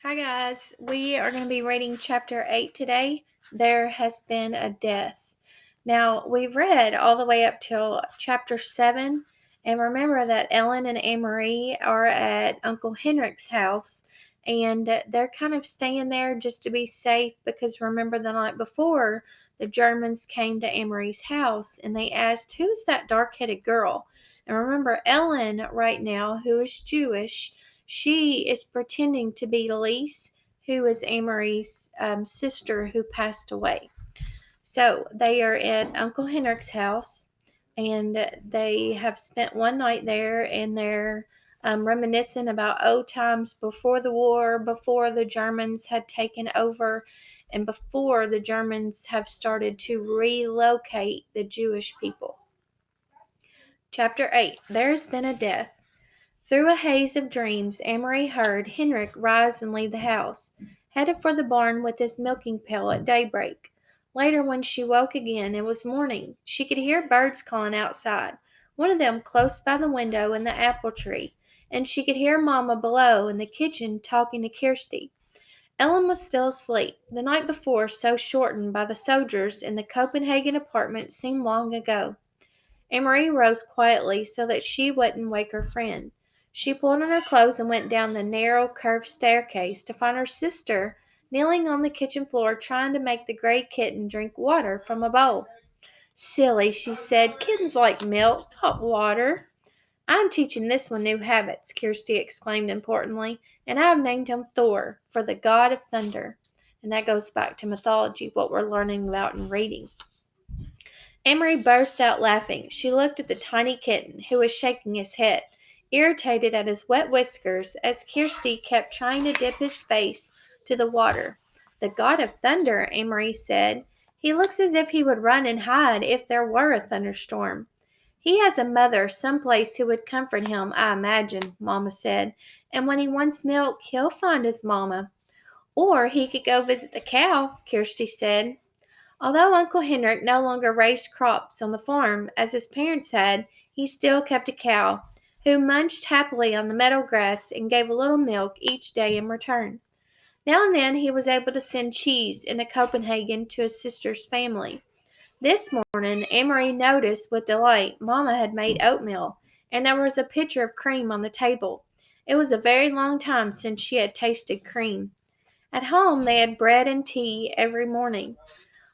Hi guys, we are going to be reading chapter 8 today. There has been a death. Now, we've read all the way up till chapter 7, and remember that Ellen and Anne-Marie are at Uncle Henrik's house, and they're kind of staying there just to be safe because remember the night before, the Germans came to Anne-Marie's house and they asked, "Who's that dark-headed girl?" And remember, Ellen right now, who is Jewish, she is pretending to be Lise, who is Anne-Marie's sister who passed away. So they are at Uncle Henrik's house, and they have spent one night there, and they're reminiscing about old times before the war, before the Germans had taken over, and before the Germans have started to relocate the Jewish people. Chapter 8. There has been a death. Through a haze of dreams, Anne-Marie heard Henrik rise and leave the house, headed for the barn with his milking pail at daybreak. Later, when she woke again, it was morning. She could hear birds calling outside, one of them close by the window in the apple tree, and she could hear Mamma below in the kitchen talking to Kirsty. Ellen was still asleep. The night before, so shortened by the soldiers in the Copenhagen apartment, seemed long ago. Anne-Marie rose quietly so that she wouldn't wake her friend. She pulled on her clothes and went down the narrow, curved staircase to find her sister kneeling on the kitchen floor trying to make the gray kitten drink water from a bowl. "Silly," she said. "Kittens like milk, not water." "I'm teaching this one new habits," Kirsty exclaimed importantly, "and I've named him Thor, for the god of thunder." And that goes back to mythology, what we're learning about in reading. Anne-Marie burst out laughing. She looked at the tiny kitten, who was shaking his head, irritated at his wet whiskers, as Kirsty kept trying to dip his face to the water. "The god of thunder," Anne-Marie said. "He looks as if he would run and hide if there were a thunderstorm." "He has a mother someplace who would comfort him, I imagine," Mamma said. "And when he wants milk, he'll find his mamma." "Or he could go visit the cow," Kirsty said. Although Uncle Henrik no longer raised crops on the farm as his parents had, he still kept a cow, who munched happily on the meadow grass and gave a little milk each day in return. Now and then he was able to send cheese into Copenhagen to his sister's family. This morning, Anne-Marie noticed with delight Mamma had made oatmeal, and there was a pitcher of cream on the table. It was a very long time since she had tasted cream. At home, they had bread and tea every morning.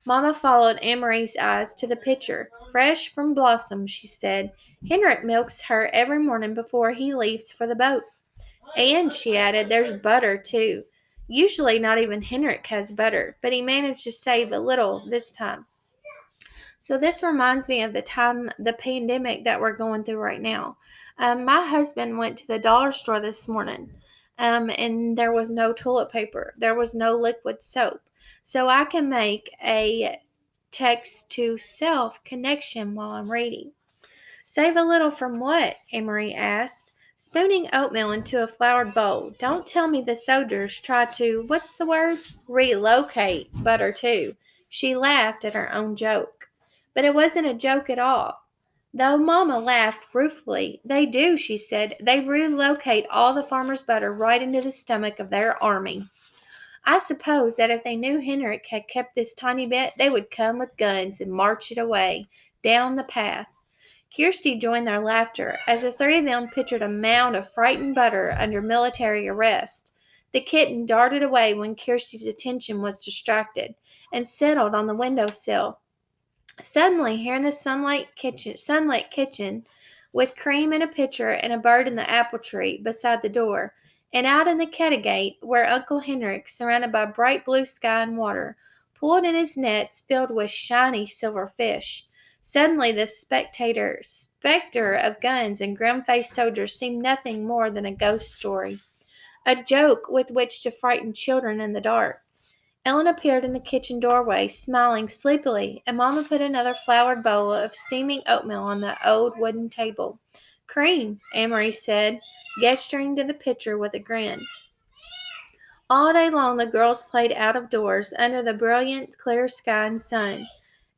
Mamma followed Anne-Marie's eyes to the pitcher. "Fresh from Blossom," she said. "Henrik milks her every morning before he leaves for the boat. And," she added, "there's butter, too. Usually not even Henrik has butter, but he managed to save a little this time." So this reminds me of the pandemic that we're going through right now. My husband went to the dollar store this morning, and there was no toilet paper. There was no liquid soap. So I can make a text-to-self connection while I'm reading. "Save a little from what?" Anne-Marie asked, spooning oatmeal into a floured bowl. "Don't tell me the soldiers try to, what's the word? Relocate butter too." She laughed at her own joke. But it wasn't a joke at all. Though Mamma laughed ruefully. "They do," she said. "They relocate all the farmer's butter right into the stomach of their army. I suppose that if they knew Henrik had kept this tiny bit, they would come with guns and march it away, down the path." Kirsty joined their laughter as the three of them pictured a mound of frightened butter under military arrest. The kitten darted away when Kirsty's attention was distracted and settled on the window sill. Suddenly, here in the sunlit kitchen, with cream in a pitcher and a bird in the apple tree beside the door, and out in the Kettegate, where Uncle Henrik, surrounded by bright blue sky and water, pulled in his nets filled with shiny silver fish. Suddenly, the specter of guns and grim-faced soldiers seemed nothing more than a ghost story, a joke with which to frighten children in the dark. Ellen appeared in the kitchen doorway, smiling sleepily, and Mamma put another floured bowl of steaming oatmeal on the old wooden table. "Cream," Anne-Marie said, gesturing to the pitcher with a grin. All day long the girls played out of doors under the brilliant, clear sky and sun.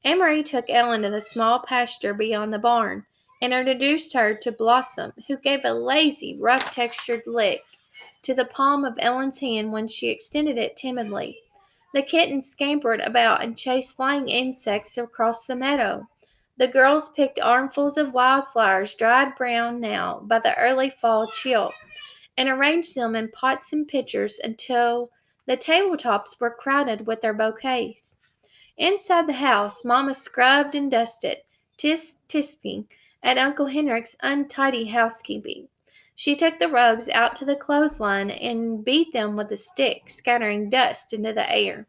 Anne-Marie took Ellen to the small pasture beyond the barn and introduced her to Blossom, who gave a lazy, rough-textured lick to the palm of Ellen's hand when she extended it timidly. The kitten scampered about and chased flying insects across the meadow. The girls picked armfuls of wildflowers, dried brown now by the early fall chill, and arranged them in pots and pitchers until the tabletops were crowded with their bouquets. Inside the house, Mamma scrubbed and dusted, tisking at Uncle Henric's untidy housekeeping. She took the rugs out to the clothesline and beat them with a stick, scattering dust into the air.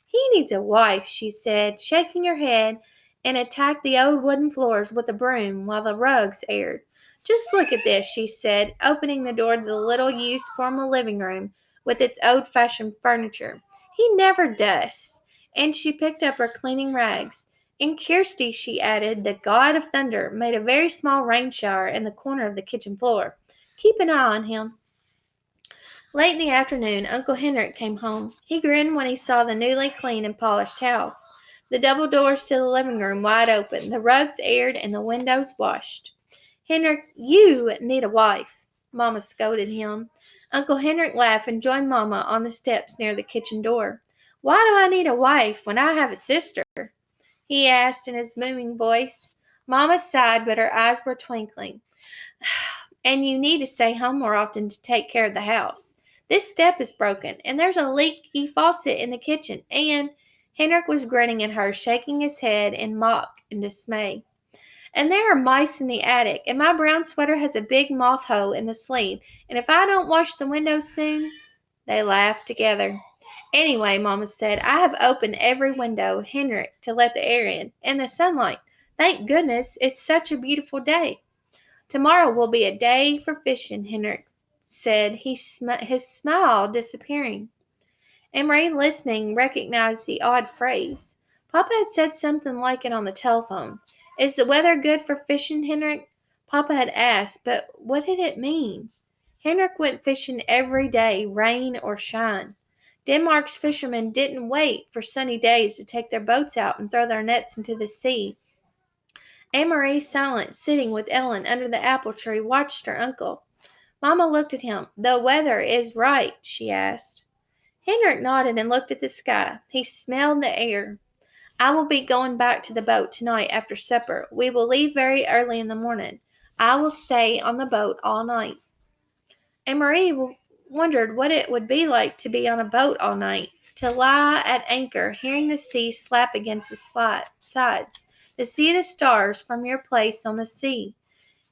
He needs a wife, she said, shaking her head, and attacked the old wooden floors with a broom while the rugs aired. Just look at this, she said, opening the door to the little used formal living room with its old-fashioned furniture. He never dusts. And she picked up her cleaning rags. And Kirsty, she added, the god of thunder, made a very small rain shower in the corner of the kitchen floor. Keep an eye on him. Late in the afternoon, Uncle Henrik came home. He grinned when he saw the newly clean and polished house, the double doors to the living room wide open, the rugs aired, and the windows washed. Henrik, you need a wife, Mamma scolded him. Uncle Henrik laughed and joined Mamma on the steps near the kitchen door. Why do I need a wife when I have a sister? He asked in his booming voice. Mamma sighed, but her eyes were twinkling. And you need to stay home more often to take care of the house. This step is broken, and there's a leaky faucet in the kitchen, and Henrik was grinning at her, shaking his head in mock and dismay. And there are mice in the attic, and my brown sweater has a big moth hole in the sleeve, and if I don't wash the windows soon, they laughed together. Anyway, Mamma said, I have opened every window, Henrik, to let the air in, and the sunlight. Thank goodness, it's such a beautiful day. Tomorrow will be a day for fishing, Henrik said, his smile disappearing. Anne-Marie, listening, recognized the odd phrase. Papa had said something like it on the telephone. Is the weather good for fishing, Henrik? Papa had asked, but what did it mean? Henrik went fishing every day, rain or shine. Denmark's fishermen didn't wait for sunny days to take their boats out and throw their nets into the sea. Anne-Marie, silent, sitting with Ellen under the apple tree, watched her uncle. Mamma looked at him. The weather is right, she asked. Henrik nodded and looked at the sky. He smelled the air. I will be going back to the boat tonight after supper. We will leave very early in the morning. I will stay on the boat all night. Anne-Marie wondered what it would be like to be on a boat all night, to lie at anchor, hearing the sea slap against the sides, to see the stars from your place on the sea.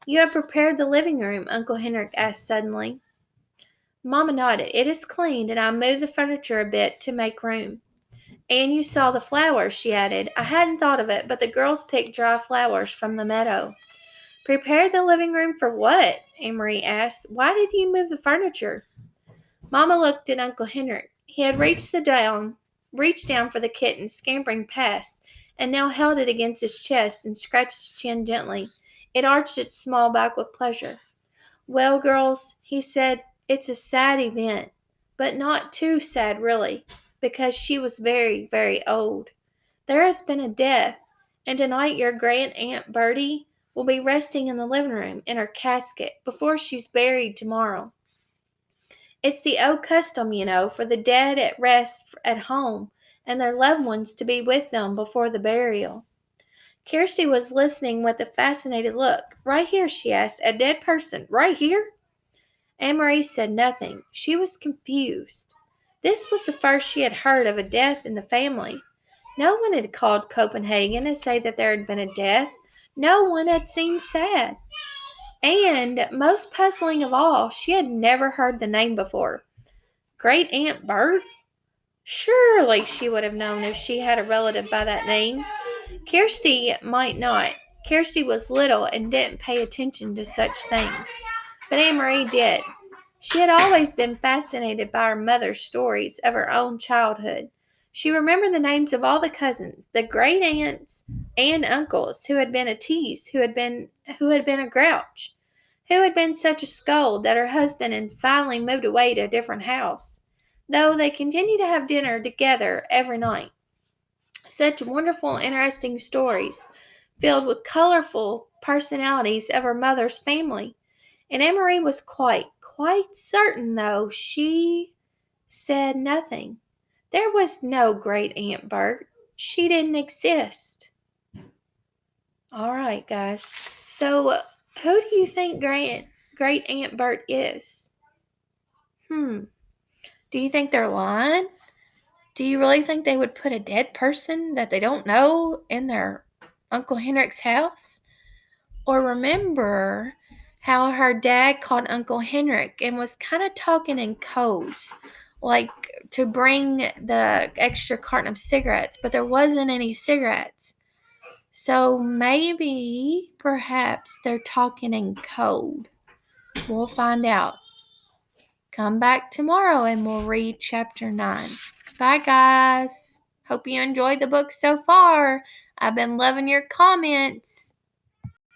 You have prepared the living room, Uncle Henrik asked suddenly. Mamma nodded. It is cleaned, and I moved the furniture a bit to make room. And you saw the flowers, she added. I hadn't thought of it, but the girls picked dry flowers from the meadow. Prepared the living room for what? Anne-Marie asked. Why did you move the furniture? Mamma looked at Uncle Henrik. He had reached down for the kitten, scampering past, and now held it against his chest and scratched his chin gently. It arched its small back with pleasure. Well, girls, he said, it's a sad event, but not too sad, really, because she was very, very old. There has been a death, and tonight your great-aunt Bertie will be resting in the living room in her casket before she's buried tomorrow. It's the old custom, you know, for the dead at rest at home and their loved ones to be with them before the burial. Kirsty was listening with a fascinated look. Right here, she asked. A dead person. Right here? Anne-Marie said nothing. She was confused. This was the first she had heard of a death in the family. No one had called Copenhagen to say that there had been a death. No one had seemed sad. And, most puzzling of all, she had never heard the name before. Great Aunt Bert? Surely she would have known if she had a relative by that name. Kirsty might not. Kirsty was little and didn't pay attention to such things. But Anne-Marie did. She had always been fascinated by her mother's stories of her own childhood. She remembered the names of all the cousins, the great aunts and uncles who had been a tease, who had been a grouch, who had been such a scold that her husband had finally moved away to a different house, though they continued to have dinner together every night. Such wonderful, interesting stories, filled with colorful personalities of her mother's family. And Anne-Marie was quite quite certain, though, she said nothing. There was no Great Aunt Bert. She didn't exist. All right, guys. So, who do you think Great Aunt Bert is? Do you think they're lying? Do you really think they would put a dead person that they don't know in their Uncle Henrik's house? Or remember how her dad called Uncle Henrik and was kind of talking in codes, like to bring the extra carton of cigarettes, but there wasn't any cigarettes. So maybe, perhaps, they're talking in code. We'll find out. Come back tomorrow and we'll read chapter 9. Bye, guys. Hope you enjoyed the book so far. I've been loving your comments.